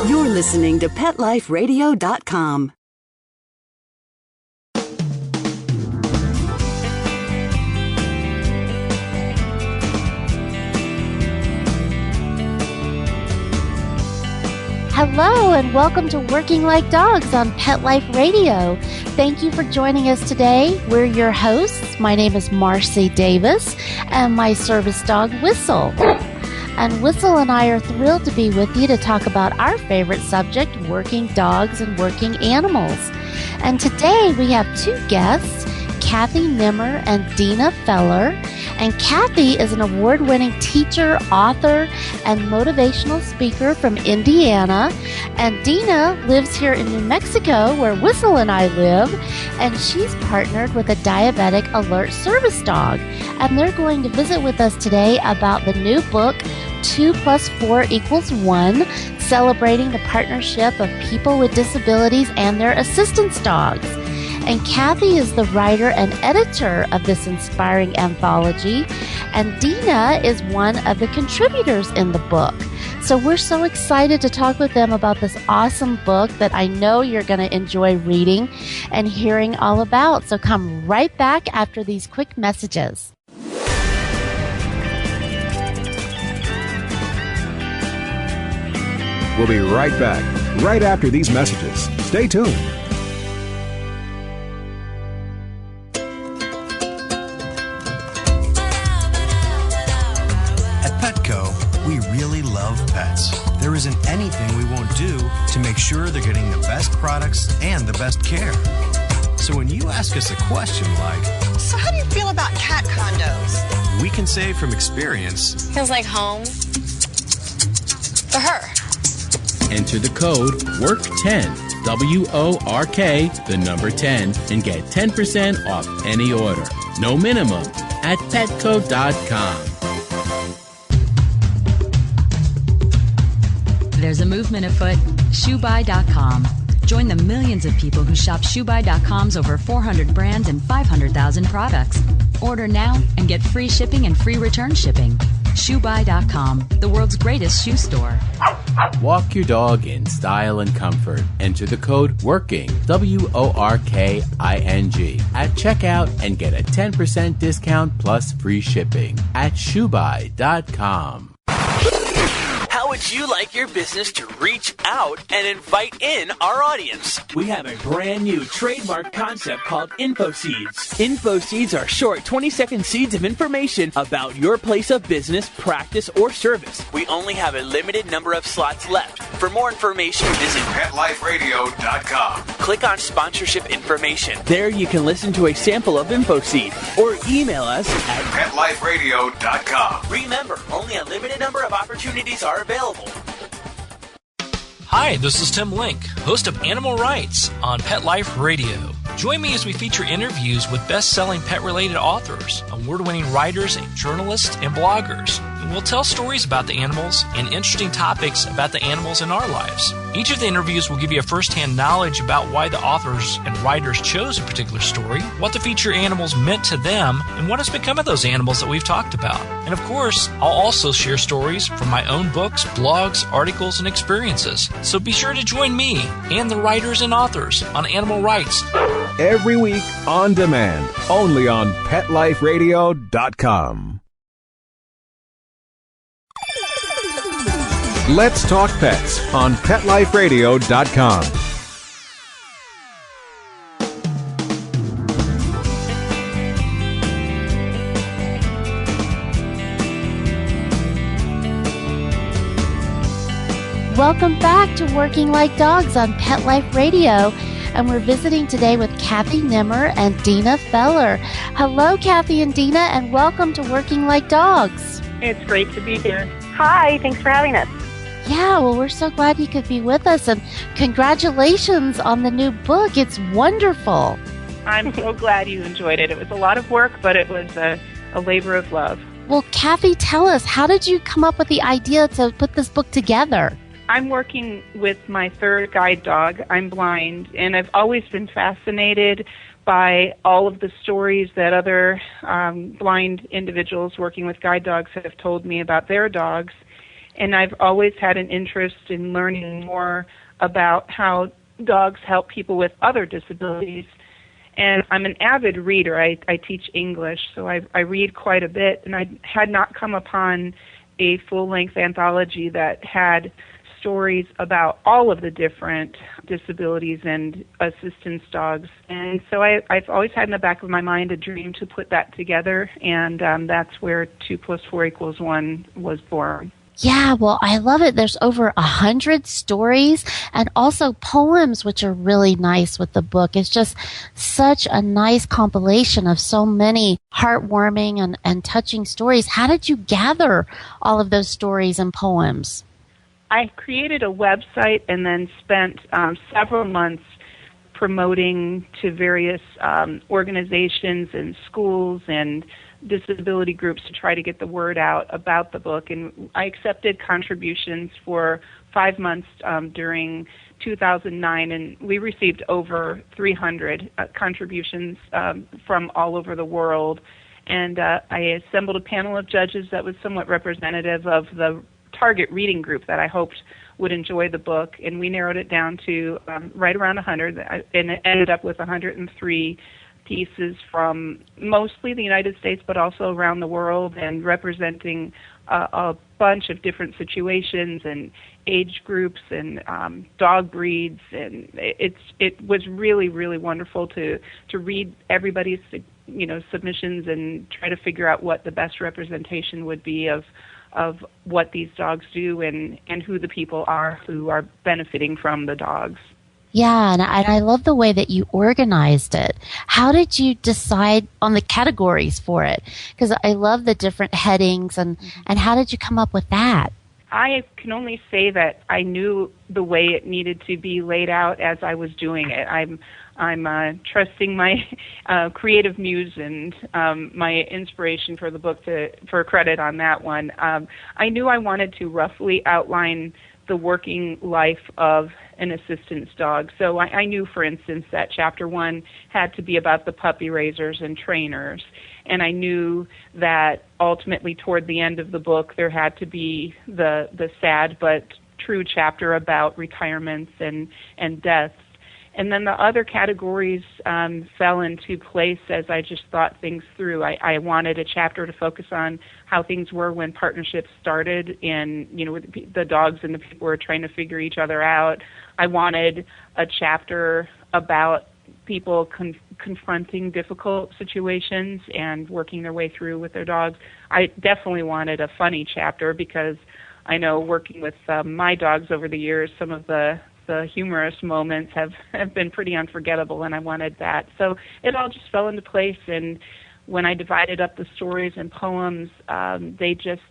You're listening to PetLifeRadio.com. Hello and welcome to Working Like Dogs on Pet Life Radio. Thank you for joining us today. We're your hosts. My name is Marcie Davis and my service dog Whistle. And Whistle and I are thrilled to be with you to talk about our favorite subject, working dogs and working animals. And today we have two guests, Kathy Nimmer and Dena Feller. And Kathy is an award-winning teacher, author, and motivational speaker from Indiana. And Dena lives here in New Mexico, where Whistle and I live. And she's partnered with a diabetic alert service dog. And they're going to visit with us today about the new book, 2 + 4 = 1, celebrating the partnership of people with disabilities and their assistance dogs. And Kathy is the writer and editor of this inspiring anthology, and Dena is one of the contributors in the book. So we're so excited to talk with them about this awesome book that I know you're going to enjoy reading and hearing all about. So come right back after these quick messages. We'll be right back, right after these messages. Stay tuned. We really love pets. There isn't anything we won't do to make sure they're getting the best products and the best care. So when you ask us a question like, so how do you feel about cat condos? We can say from experience, feels like home for her. Enter the code WORK10, W-O-R-K, the number 10, and get 10% off any order. No minimum at Petco.com. There's a movement afoot, ShoeBuy.com. Join the millions of people who shop ShoeBuy.com's over 400 brands and 500,000 products. Order now and get free shipping and free return shipping. ShoeBuy.com, the world's greatest shoe store. Walk your dog in style and comfort. Enter the code WORKING, W-O-R-K-I-N-G, at checkout and get a 10% discount plus free shipping at ShoeBuy.com. How would you like your business to reach out and invite in our audience? We have a brand new trademark concept called Info Seeds. Info Seeds are short 20-second seeds of information about your place of business, practice, or service. We only have a limited number of slots left. For more information, visit PetLifeRadio.com. Click on sponsorship information. There you can listen to a sample of Info Seed or email us at PetLifeRadio.com. Remember, only a limited number of opportunities are available. Hi, this is Tim Link, host of Animal Rights on Pet Life Radio. Join me as we feature interviews with best-selling pet-related authors, award-winning writers, journalists, and bloggers. And we'll tell stories about the animals and interesting topics about the animals in our lives. Each of the interviews will give you a first-hand knowledge about why the authors and writers chose a particular story, what the featured animals meant to them, and what has become of those animals that we've talked about. And of course, I'll also share stories from my own books, blogs, articles, and experiences. So be sure to join me and the writers and authors on Animal Rights. Every week on demand, only on PetLifeRadio.com. Let's Talk Pets on PetLifeRadio.com. Welcome back to Working Like Dogs on Pet Life Radio. And we're visiting today with Kathy Nimmer and Dena Feller. Hello, Kathy and Dena, and welcome to Working Like Dogs. It's great to be here. Hi, thanks for having us. Yeah, well, we're so glad you could be with us, and congratulations on the new book. It's wonderful. I'm so glad you enjoyed it. It was a lot of work, but it was a labor of love. Well, Kathy, tell us, how did you come up with the idea to put this book together? I'm working with my third guide dog. I'm blind, and I've always been fascinated by all of the stories that other blind individuals working with guide dogs have told me about their dogs. And I've always had an interest in learning more about how dogs help people with other disabilities. And I'm an avid reader. I teach English, so I read quite a bit, and I had not come upon a full-length anthology that had stories about all of the different disabilities and assistance dogs. And so I've always had in the back of my mind a dream to put that together, and that's where 2 + 4 = 1 was born. Yeah, well, I love it. There's over 100 stories and also poems, which are really nice with the book. It's just such a nice compilation of so many heartwarming and touching stories. How did you gather all of those stories and poems? I created a website and then spent several months promoting to various organizations and schools and disability groups to try to get the word out about the book. And I accepted contributions for 5 months during 2009, and we received over 300 contributions from all over the world. And I assembled a panel of judges that was somewhat representative of the target reading group that I hoped would enjoy the book, and we narrowed it down to right around 100, and it ended up with 103 pieces from mostly the United States, but also around the world, and representing a bunch of different situations and age groups and dog breeds. And it was really, really wonderful to read everybody's submissions and try to figure out what the best representation would be of what these dogs do and who the people are who are benefiting from the dogs. Yeah, and I love the way that you organized it. How did you decide on the categories for it? Because I love the different headings, and how did you come up with that? I can only say that I knew the way it needed to be laid out as I was doing it. I'm trusting my creative muse and my inspiration for the book for credit on that one. I knew I wanted to roughly outline the working life of an assistance dog. So I knew, for instance, that chapter 1 had to be about the puppy raisers and trainers. And I knew that ultimately toward the end of the book there had to be the sad but true chapter about retirements and deaths. And then the other categories fell into place as I just thought things through. I wanted a chapter to focus on how things were when partnerships started, and the dogs and the people were trying to figure each other out. I wanted a chapter about people confronting difficult situations and working their way through with their dogs. I definitely wanted a funny chapter because I know working with my dogs over the years, some of the humorous moments have been pretty unforgettable, and I wanted that. So it all just fell into place, and when I divided up the stories and poems, they just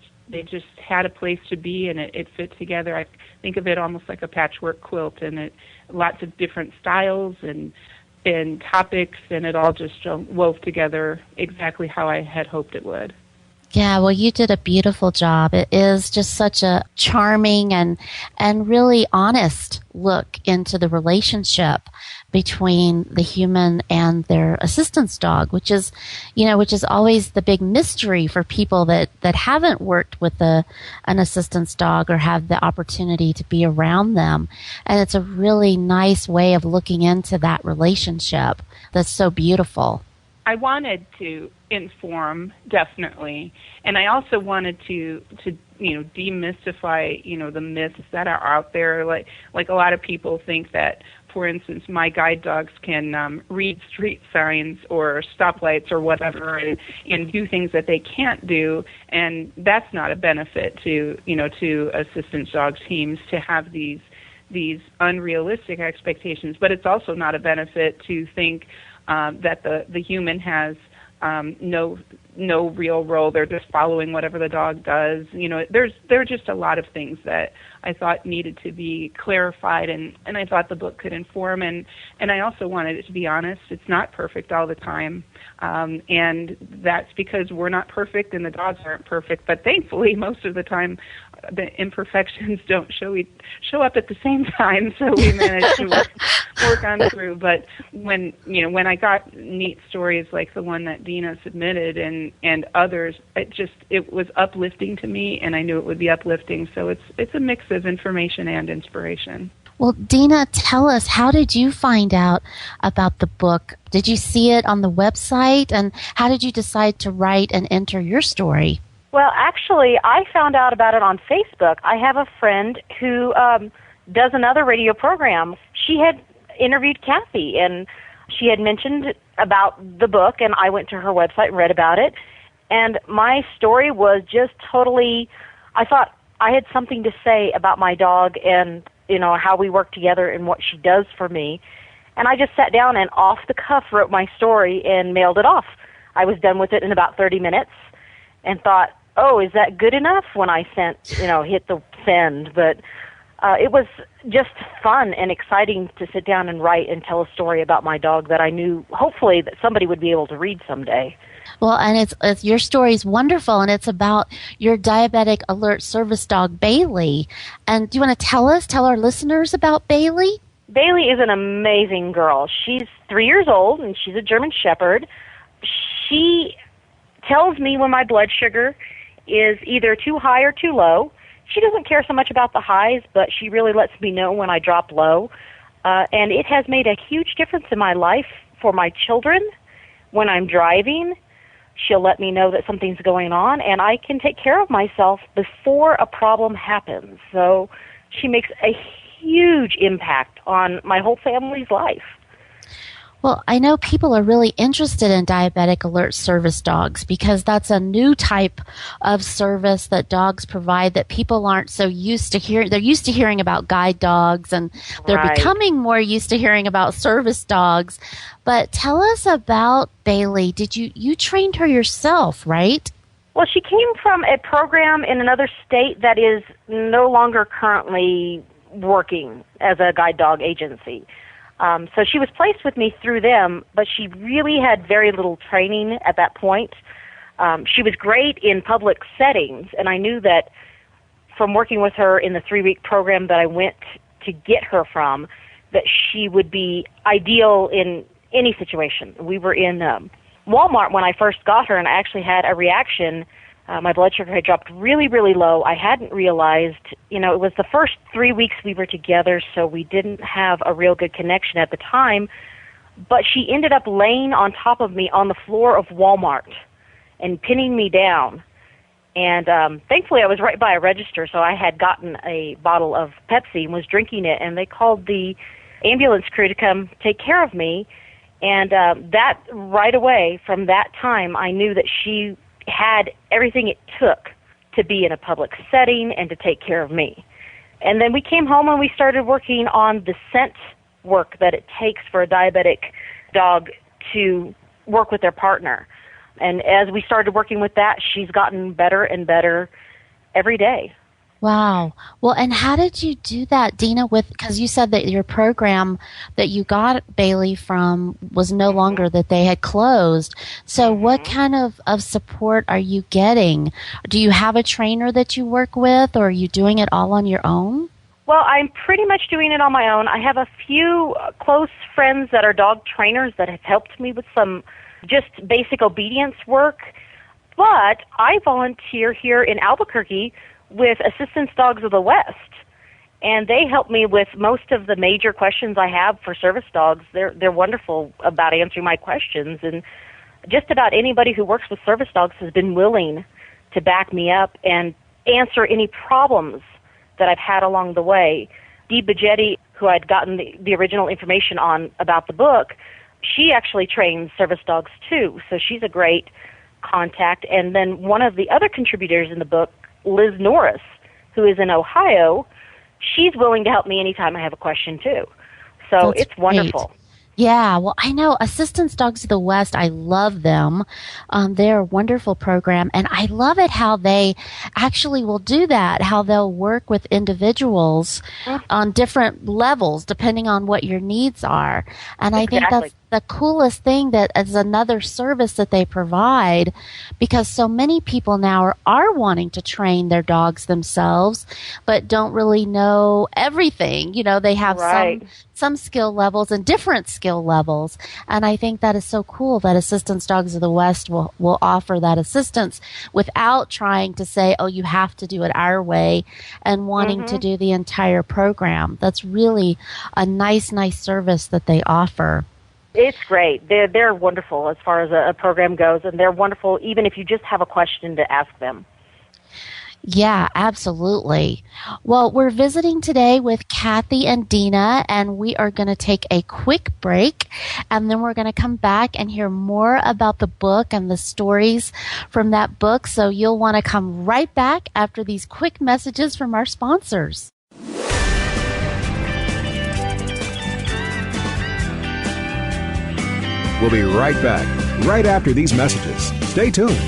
had a place to be, and it fit together. I think of it almost like a patchwork quilt, and lots of different styles and topics, and it all just wove together exactly how I had hoped it would. Yeah, well, you did a beautiful job. It is just such a charming and really honest look into the relationship between the human and their assistance dog, which is always the big mystery for people that haven't worked with an assistance dog or have the opportunity to be around them. And it's a really nice way of looking into that relationship that's so beautiful. I wanted to inform, definitely, and I also wanted to demystify the myths that are out there. Like a lot of people think that, for instance, my guide dogs can read street signs or stoplights or whatever and do things that they can't do, and that's not a benefit to assistance dog teams to have these unrealistic expectations. But it's also not a benefit to think that the human has no real role. They're just following whatever the dog does. There are just a lot of things that I thought needed to be clarified, and I thought the book could inform. And I also wanted it to be honest. It's not perfect all the time, and that's because we're not perfect and the dogs aren't perfect. But thankfully, most of the time, the imperfections don't show up at the same time, so we managed to work on through. But when I got neat stories like the one that Dena submitted and others, it was uplifting to me, and I knew it would be uplifting. So it's a mix of information and inspiration. Well, Dena, tell us, how did you find out about the book? Did you see it on the website? And how did you decide to write and enter your story? Well, actually, I found out about it on Facebook. I have a friend who does another radio program. She had interviewed Kathy, and she had mentioned about the book, and I went to her website and read about it. And my story was just totally, I thought I had something to say about my dog and how we work together and what she does for me. And I just sat down and off the cuff wrote my story and mailed it off. I was done with it in about 30 minutes and thought, oh, is that good enough when I hit the send? But it was just fun and exciting to sit down and write and tell a story about my dog that I knew hopefully that somebody would be able to read someday. Well, and it's your story is wonderful, and it's about your diabetic alert service dog, Bailey. And do you want to tell our listeners about Bailey? Bailey is an amazing girl. She's 3 years old, and she's a German Shepherd. She tells me when my blood sugar is either too high or too low. She doesn't care so much about the highs, but she really lets me know when I drop low. And it has made a huge difference in my life for my children. When I'm driving, she'll let me know that something's going on, and I can take care of myself before a problem happens. So she makes a huge impact on my whole family's life. Well, I know people are really interested in diabetic alert service dogs because that's a new type of service that dogs provide that people aren't so used to hearing. They're used to hearing about guide dogs, and they're becoming more used to hearing about service dogs. But tell us about Bailey. You trained her yourself, right? Well, she came from a program in another state that is no longer currently working as a guide dog agency. So she was placed with me through them, but she really had very little training at that point. She was great in public settings, and I knew that from working with her in the 3-week program that I went to get her from, that she would be ideal in any situation. We were in Walmart when I first got her, and I actually had a reaction. My blood sugar had dropped really, really low. I hadn't realized, it was the first 3 weeks we were together, so we didn't have a real good connection at the time. But she ended up laying on top of me on the floor of Walmart and pinning me down. And thankfully I was right by a register, so I had gotten a bottle of Pepsi and was drinking it, and they called the ambulance crew to come take care of me. And that right away, from that time, I knew that she had everything it took to be in a public setting and to take care of me. And then we came home and we started working on the scent work that it takes for a diabetic dog to work with their partner. And as we started working with that, she's gotten better and better every day. Wow. Well, and how did you do that, Dena, because you said that your program that you got Bailey from was no longer, that they had closed. So what kind of support are you getting? Do you have a trainer that you work with, or are you doing it all on your own? Well, I'm pretty much doing it on my own. I have a few close friends that are dog trainers that have helped me with some just basic obedience work. But I volunteer here in Albuquerque with Assistance Dogs of the West, and they help me with most of the major questions I have for service dogs. They're wonderful about answering my questions, and just about anybody who works with service dogs has been willing to back me up and answer any problems that I've had along the way. Dee Bajetti, who I'd gotten the original information on about the book, she actually trains service dogs too, so she's a great contact. And then one of the other contributors in the book, Liz Norris, who is in Ohio, she's willing to help me anytime I have a question too. So That's it's wonderful. Great. Yeah, well, I know Assistance Dogs of the West, I love them. They're a wonderful program, and I love it how they actually will do that, how they'll work with individuals on different levels depending on what your needs are. And I think the coolest thing that is another service that they provide, because so many people now are wanting to train their dogs themselves, but don't really know everything. You know, they have some skill levels and different skill levels. And I think that is so cool that Assistance Dogs of the West will offer that assistance without trying to say, oh, you have to do it our way, and wanting to do the entire program. That's really a nice service that they offer. It's great. They're wonderful as far as a program goes, and they're wonderful even if you just have a question to ask them. Yeah, absolutely. Well, we're visiting today with Kathy and Dena, and we are going to take a quick break, and then we're going to come back and hear more about the book and the stories from that book. So you'll want to come right back after these quick messages from our sponsors. We'll be right back, right after these messages. Stay tuned.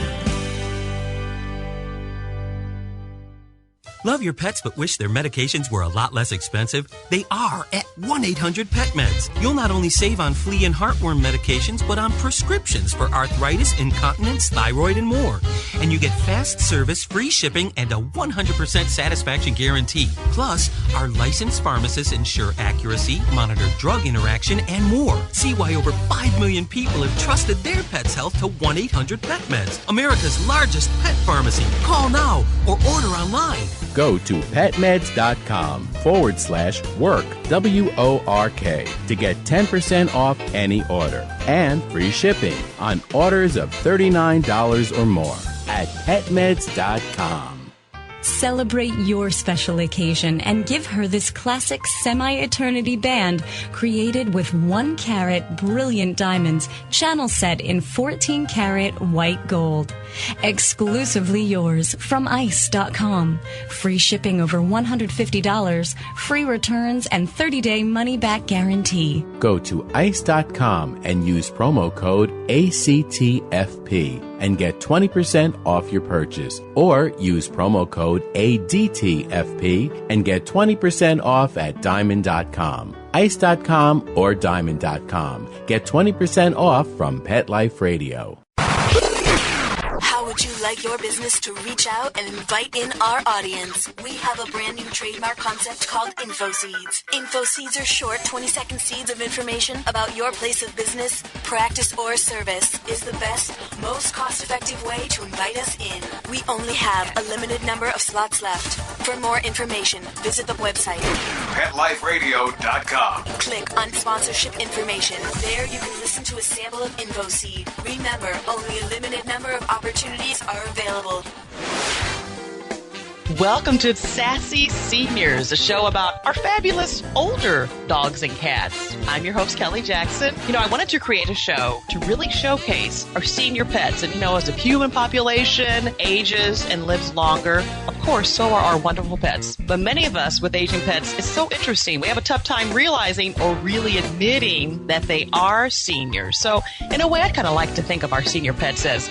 Love your pets but wish their medications were a lot less expensive? They are at 1-800-PET-MEDS. You'll not only save on flea and heartworm medications, but on prescriptions for arthritis, incontinence, thyroid, and more. And you get fast service, free shipping, and a 100% satisfaction guarantee. Plus, our licensed pharmacists ensure accuracy, monitor drug interaction, and more. See why over 5 million people have trusted their pet's health to 1-800-PET-MEDS, America's largest pet pharmacy. Call now or order online. Go to petmeds.com/work, WORK, to get 10% off any order and free shipping on orders of $39 or more at petmeds.com. Celebrate your special occasion and give her this classic semi-eternity band created with 1-carat brilliant diamonds, channel set in 14-carat white gold. Exclusively yours from ice.com. Free shipping over $150, free returns, and 30-day money-back guarantee. Go to ice.com and use promo code ACTFP and get 20% off your purchase, or use promo code ADTFP and get 20% off at diamond.com, ice.com, or diamond.com. Get 20% off from Pet Life Radio. How would you like your business to reach out and invite in our audience? We have a brand new trademark concept called InfoSeeds. InfoSeeds are short 20-second seeds of information about your place of business, practice, or service. Is the best, most cost-effective way to invite us in. We only have a limited number of slots left. For more information, visit the website PetLifeRadio.com. Click on sponsorship information. There you can listen to a sample of InfoSeed. Remember, only a limited number of opportunities are available. Welcome to Sassy Seniors, a show about our fabulous older dogs and cats. I'm your host, Kelly Jackson. I wanted to create a show to really showcase our senior pets. And, as the human population ages and lives longer, of course, so are our wonderful pets. But many of us with aging pets, it's so interesting. We have a tough time realizing or really admitting that they are seniors. So, in a way, I kind of like to think of our senior pets as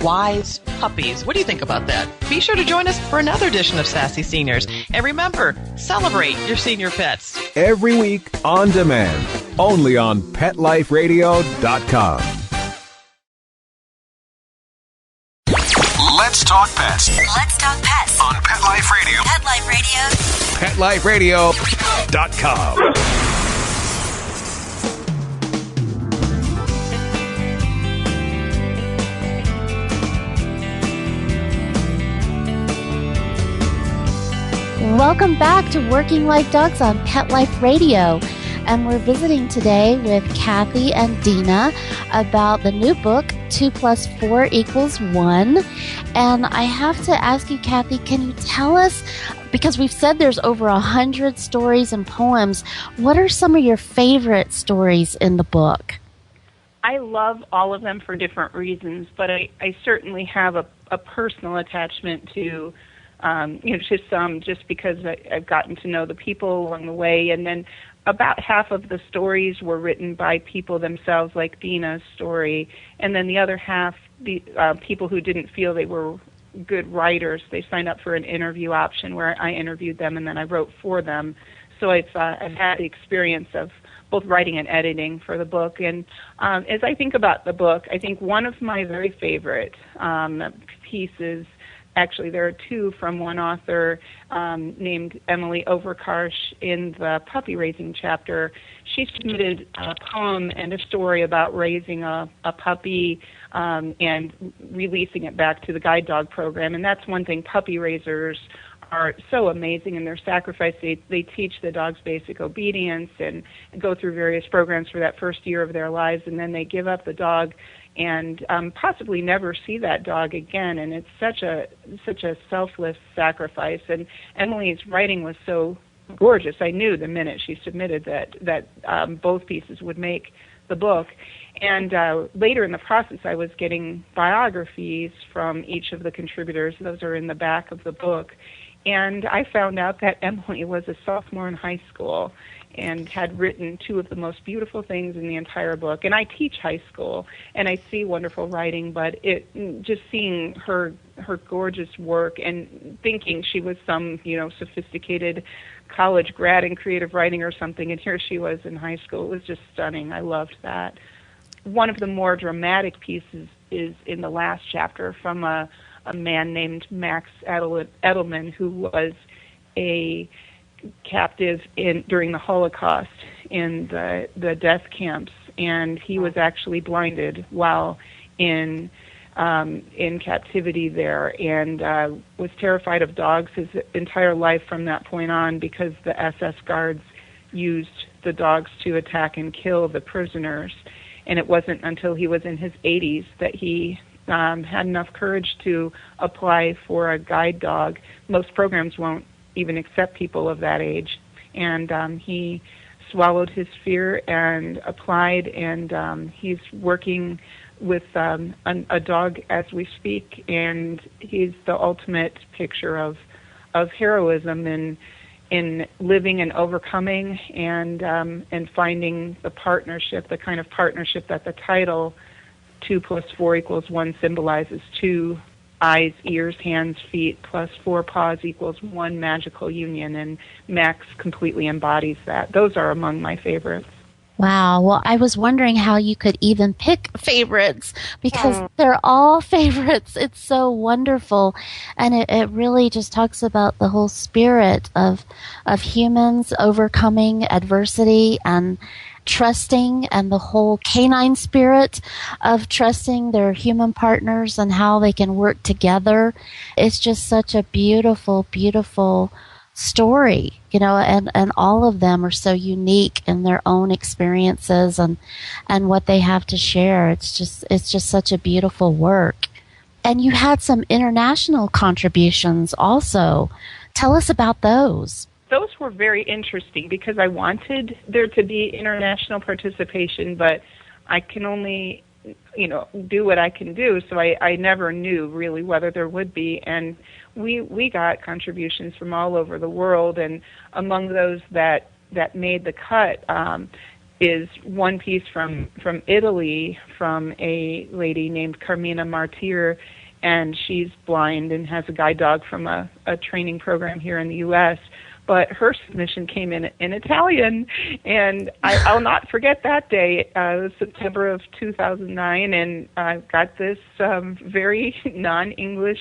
wise puppies. What do you think about that? Be sure to join us for another edition of Sassy Seniors. And remember, celebrate your senior pets. Every week on demand, only on PetLifeRadio.com. Let's talk pets. Let's talk pets On Pet Life Radio. Pet Life Radio. PetLifeRadio.com. Welcome back to Working Like Dogs on Pet Life Radio. And we're visiting today with Kathy and Dena about the new book, 2 + 4 = 1. And I have to ask you, Kathy, can you tell us, because we've said there's over 100 stories and poems, what are some of your favorite stories in the book? I love all of them for different reasons, but I certainly have a personal attachment to to some, just because I've gotten to know the people along the way. And then about half of the stories were written by people themselves, like Dena's story. And then the other half, the people who didn't feel they were good writers, they signed up for an interview option where I interviewed them and then I wrote for them. So I've had the experience of both writing and editing for the book. And as I think about the book, I think one of my very favorite pieces, actually there are two from one author named Emily Overkarsh in the puppy raising chapter. She submitted a poem and a story about raising a puppy and releasing it back to the guide dog program. And that's one thing puppy raisers are so amazing in their sacrifice. They teach the dogs basic obedience and go through various programs for that first year of their lives, and then they give up the dog and possibly never see that dog again. And it's such a selfless sacrifice. And Emily's writing was so gorgeous. I knew the minute she submitted that both pieces would make the book. And later in the process, I was getting biographies from each of the contributors. Those are in the back of the book. And I found out that Emily was a sophomore in high school and had written two of the most beautiful things in the entire book. And I teach high school, and I see wonderful writing, but just seeing her gorgeous work and thinking she was some, sophisticated college grad in creative writing or something, and here she was in high school. It was just stunning. I loved that. One of the more dramatic pieces is in the last chapter from a man named Max Edelman, who was a captive during the Holocaust in the death camps, and he was actually blinded while in captivity there, and was terrified of dogs his entire life from that point on, because the SS guards used the dogs to attack and kill the prisoners. And it wasn't until he was in his 80s that he had enough courage to apply for a guide dog. Most programs won't even accept people of that age. And he swallowed his fear and applied, and he's working with a dog as we speak, and he's the ultimate picture of heroism in living and overcoming and finding the partnership, the kind of partnership that the title 2 + 4 = 1 symbolizes. 2 eyes, ears, hands, feet, plus 4 paws equals 1 magical union, and Max completely embodies that. Those are among my favorites. Wow. Well, I was wondering how you could even pick favorites, because they're all favorites. It's so wonderful. And it really just talks about the whole spirit of humans overcoming adversity and trusting, and the whole canine spirit of trusting their human partners and how they can work together. It's just such a beautiful, beautiful story, and all of them are so unique in their own experiences and what they have to share. It's just such a beautiful work. And you had some international contributions also. Tell us about those. Those were very interesting because I wanted there to be international participation, but I can only, do what I can do. So I never knew really whether there would be. And we got contributions from all over the world, and among those that made the cut is one piece from Italy from a lady named Carmina Martir, and she's blind and has a guide dog from a training program here in the U.S., but her submission came in Italian, and I'll not forget that day. It was September of 2009, and I got this very non-English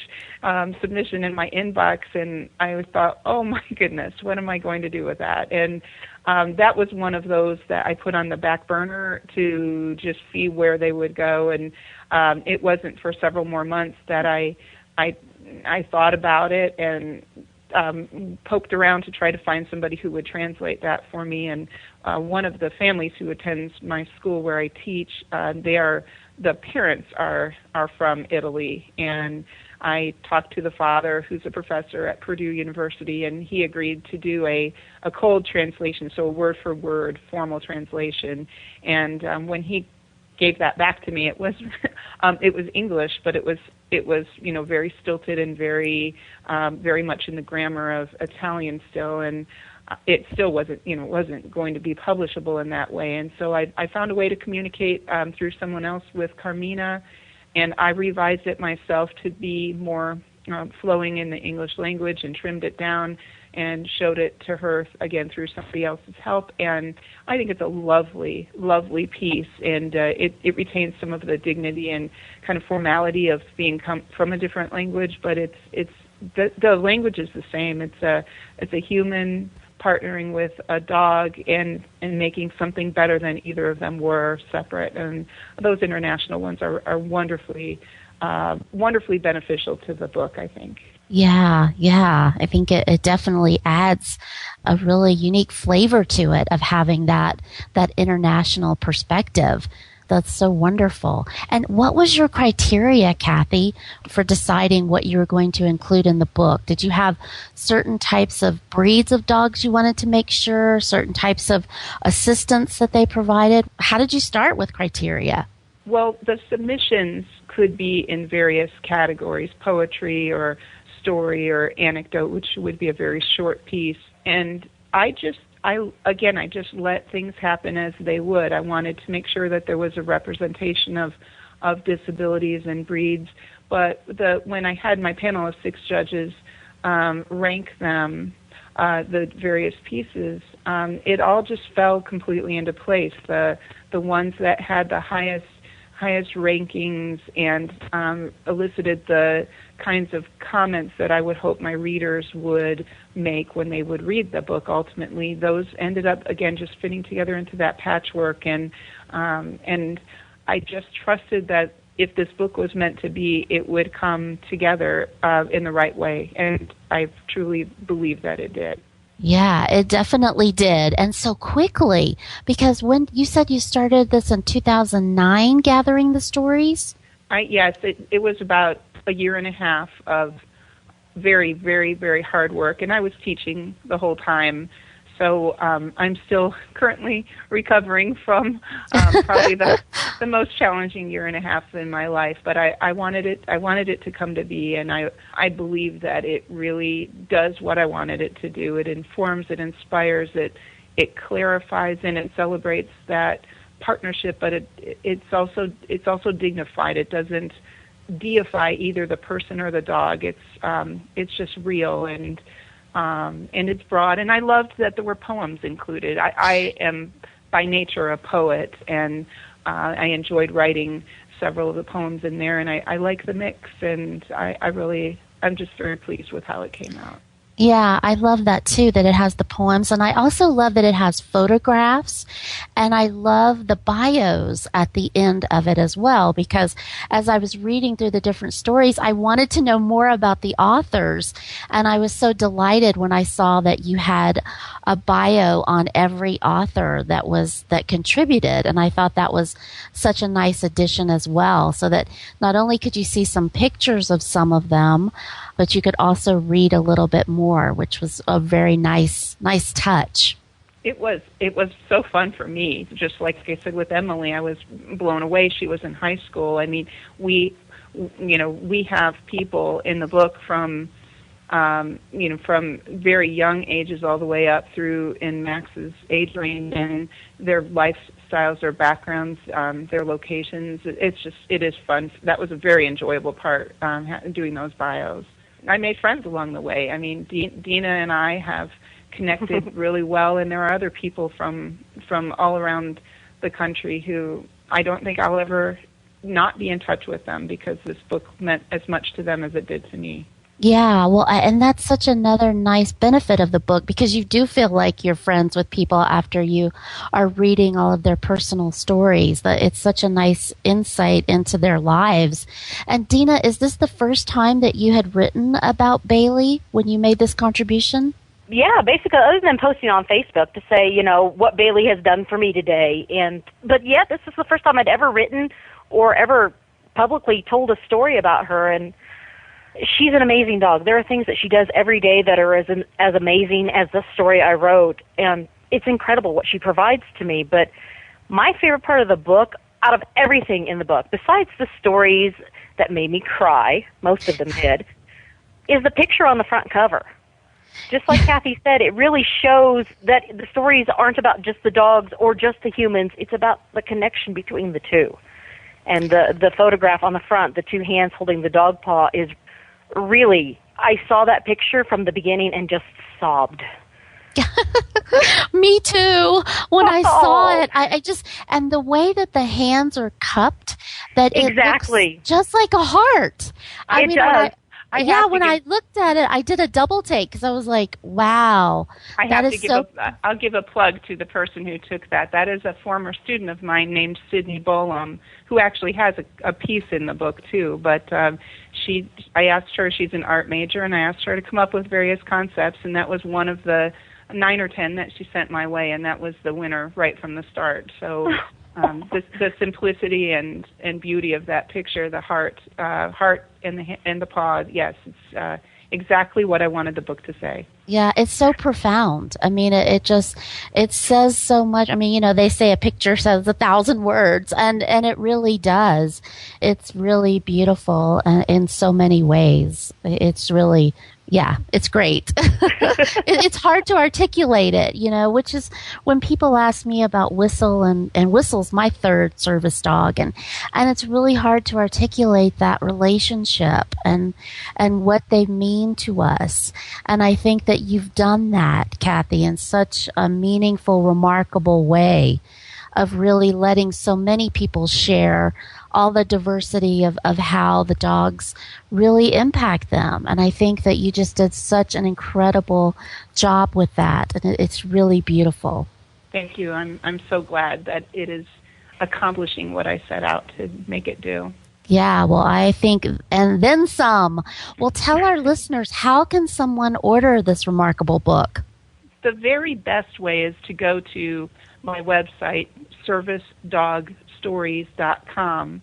submission in my inbox, and I thought, oh my goodness, what am I going to do with that? And that was one of those that I put on the back burner to just see where they would go, and it wasn't for several more months that I thought about it and poked around to try to find somebody who would translate that for me. And one of the families who attends my school where I teach, the parents are from Italy, and I talked to the father, who's a professor at Purdue University, and he agreed to do a cold translation, so a word for word formal translation. And when he gave that back to me, it was English, but it was very stilted and very much in the grammar of Italian still, and it still wasn't going to be publishable in that way. And so I found a way to communicate through someone else with Carmina, and I revised it myself to be more flowing in the English language and trimmed it down and showed it to her again through somebody else's help. And I think it's a lovely, lovely piece, and it retains some of the dignity and kind of formality of being from a different language, but the language is the same. It's a human partnering with a dog and making something better than either of them were separate. And those international ones are wonderfully beneficial to the book, I think. Yeah. I think it definitely adds a really unique flavor to it of having that international perspective. That's so wonderful. And what was your criteria, Kathy, for deciding what you were going to include in the book? Did you have certain types of breeds of dogs you wanted to make sure, certain types of assistance that they provided? How did you start with criteria? Well, the submissions could be in various categories, poetry or story or anecdote, which would be a very short piece. And I just let things happen as they would. I wanted to make sure that there was a representation of disabilities and breeds. But when I had my panel of 6 judges rank them, the various pieces, it all just fell completely into place. The ones that had the highest rankings and elicited the kinds of comments that I would hope my readers would make when they would read the book. Ultimately, those ended up again just fitting together into that patchwork, and I just trusted that if this book was meant to be, it would come together in the right way, and I truly believe that it did. Yeah, it definitely did. And so quickly, because when you said you started this in 2009, gathering the stories? Yes, it was about a year and a half of very, very, very hard work, and I was teaching the whole time. So I'm still currently recovering from probably the most challenging year and a half in my life. But I wanted it to come to be, and I believe that it really does what I wanted it to do. It informs, it inspires, it clarifies, and it celebrates that partnership. But it's also dignified. It doesn't deify either the person or the dog. It's just real and it's broad, and I loved that there were poems included. I am by nature a poet, and I enjoyed writing several of the poems in there, and I like the mix, and I'm just very pleased with how it came out. Yeah, I love that too, that it has the poems, and I also love that it has photographs, and I love the bios at the end of it as well, because as I was reading through the different stories, I wanted to know more about the authors, and I was so delighted when I saw that you had a bio on every author that contributed, and I thought that was such a nice addition as well, so that not only could you see some pictures of some of them, but you could also read a little bit more, which was a very nice touch. It was so fun for me. Just like I said with Emily, I was blown away. She was in high school. I mean, we have people in the book from very young ages all the way up through in Max's age range, and their lifestyles, their backgrounds, their locations. It is fun. That was a very enjoyable part, doing those bios. I made friends along the way. I mean, Dena and I have connected really well, and there are other people from all around the country who I don't think I'll ever not be in touch with them, because this book meant as much to them as it did to me. Yeah, well, and that's such another nice benefit of the book, because you do feel like you're friends with people after you are reading all of their personal stories. That it's such a nice insight into their lives. And Dena, is this the first time that you had written about Bailey when you made this contribution? Yeah, basically, other than posting on Facebook to say, what Bailey has done for me today. But yeah, this is the first time I'd ever written or ever publicly told a story about her, and she's an amazing dog. There are things that she does every day that are as amazing as the story I wrote, and it's incredible what she provides to me. But my favorite part of the book, out of everything in the book, besides the stories that made me cry, most of them did, is the picture on the front cover. Just like Kathy said, it really shows that the stories aren't about just the dogs or just the humans. It's about the connection between the two. And the photograph on the front, the two hands holding the dog paw, is really, I saw that picture from the beginning and just sobbed. Me too. When I saw it, I just, and the way that the hands are cupped, that it looks just like a heart. I mean, does. When I looked at it, I did a double take because I was like, wow. I'll give a plug to the person who took that. That is a former student of mine named Sydney Bolam, who actually has a piece in the book too. But I asked her, she's an art major, and I asked her to come up with various concepts, and that was one of the 9 or 10 that she sent my way, and that was the winner right from the start. So the simplicity and beauty of that picture, the heart and the paw, yes, it's exactly what I wanted the book to say. Yeah, it's so profound. I mean, it says so much. I mean, they say a picture says 1,000 words, and it really does. It's really beautiful in so many ways. It's really, yeah, it's great. It's hard to articulate it, which is when people ask me about Whistle, and Whistle's my third service dog, and it's really hard to articulate that relationship and what they mean to us. And I think that you've done that, Kathy, in such a meaningful, remarkable way of really letting so many people share all the diversity of how the dogs really impact them. And I think that you just did such an incredible job with that. And it's really beautiful. Thank you. I'm so glad that it is accomplishing what I set out to make it do. Yeah, well, I think, and then some. Well, tell our listeners, how can someone order this remarkable book? The very best way is to go to my website, servicedogstories.com.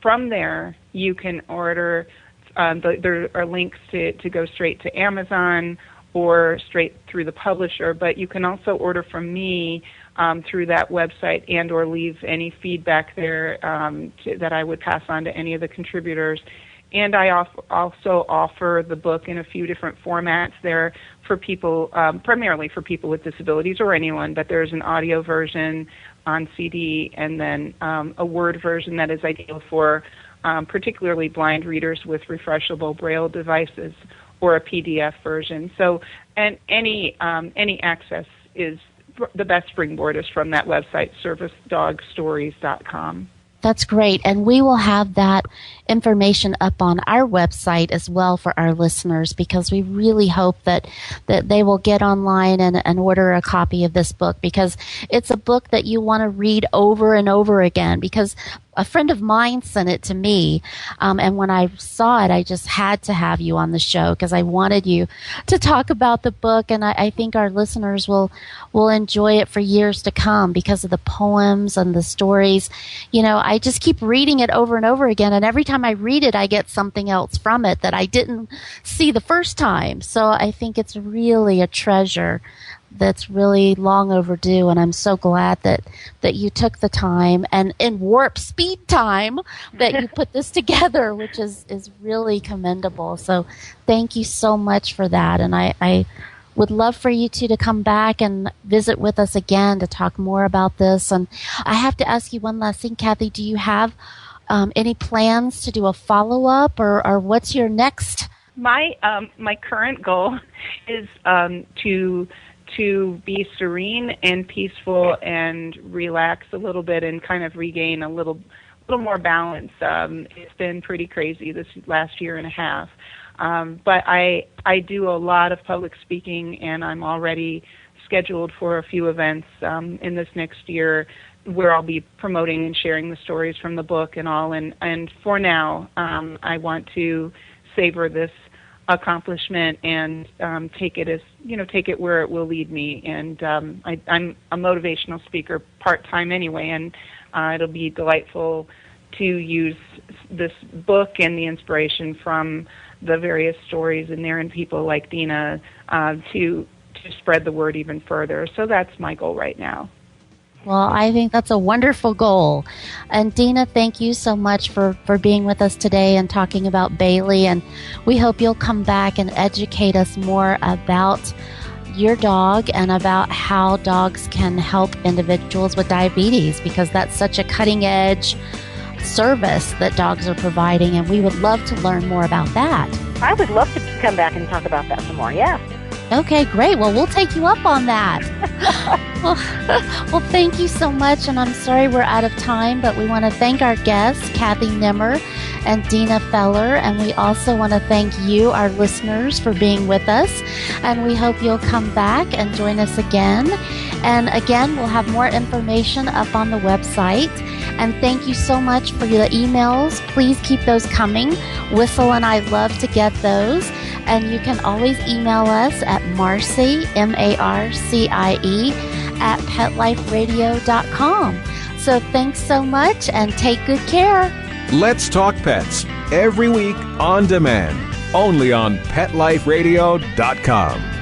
From there, you can order, there are links to go straight to Amazon or straight through the publisher, but you can also order from me through that website and or leave any feedback there that I would pass on to any of the contributors. And I also offer the book in a few different formats there for people, primarily for people with disabilities or anyone, but there's an audio version on CD and then a Word version that is ideal for particularly blind readers with refreshable Braille devices, or a PDF version. So, and any access is the best springboard is from that website, servicedogstories.com. That's great. And we will have that information up on our website as well for our listeners, because we really hope that they will get online and order a copy of this book, because it's a book that you want to read over and over again, because a friend of mine sent it to me, and when I saw it, I just had to have you on the show because I wanted you to talk about the book, and I think our listeners will enjoy it for years to come because of the poems and the stories. I just keep reading it over and over again, and every time I read it, I get something else from it that I didn't see the first time. So I think it's really a treasure that's really long overdue, and I'm so glad that you took the time and in warp speed time that you put this together, which is really commendable. So thank you so much for that, and I would love for you two to come back and visit with us again to talk more about this. And I have to ask you one last thing, Kathy. Do you have any plans to do a follow-up, or what's your next? My current goal is to be serene and peaceful and relax a little bit and kind of regain a little more balance. It's been pretty crazy this last year and a half. But I do a lot of public speaking, and I'm already scheduled for a few events in this next year where I'll be promoting and sharing the stories from the book and all. And for now, I want to savor this accomplishment and take it where it will lead me. And I'm a motivational speaker part-time anyway, and it'll be delightful to use this book and the inspiration from the various stories in there and people like Dena to spread the word even further. So that's my goal right now. Well, I think that's a wonderful goal. And Dena, thank you so much for being with us today and talking about Bailey. And we hope you'll come back and educate us more about your dog and about how dogs can help individuals with diabetes, because that's such a cutting edge service that dogs are providing. And we would love to learn more about that. I would love to come back and talk about that some more, yeah. Okay, great. Well, we'll take you up on that. well, thank you so much, and I'm sorry we're out of time, but we want to thank our guests, Kathy Nimmer and Dena Feller, and we also want to thank you, our listeners, for being with us, and we hope you'll come back and join us again. And again, we'll have more information up on the website. And thank you so much for the emails. Please keep those coming. Whistle and I love to get those. And you can always email us at Marcie, Marcie, at PetLifeRadio.com. So thanks so much and take good care. Let's Talk Pets, every week on demand, only on PetLifeRadio.com.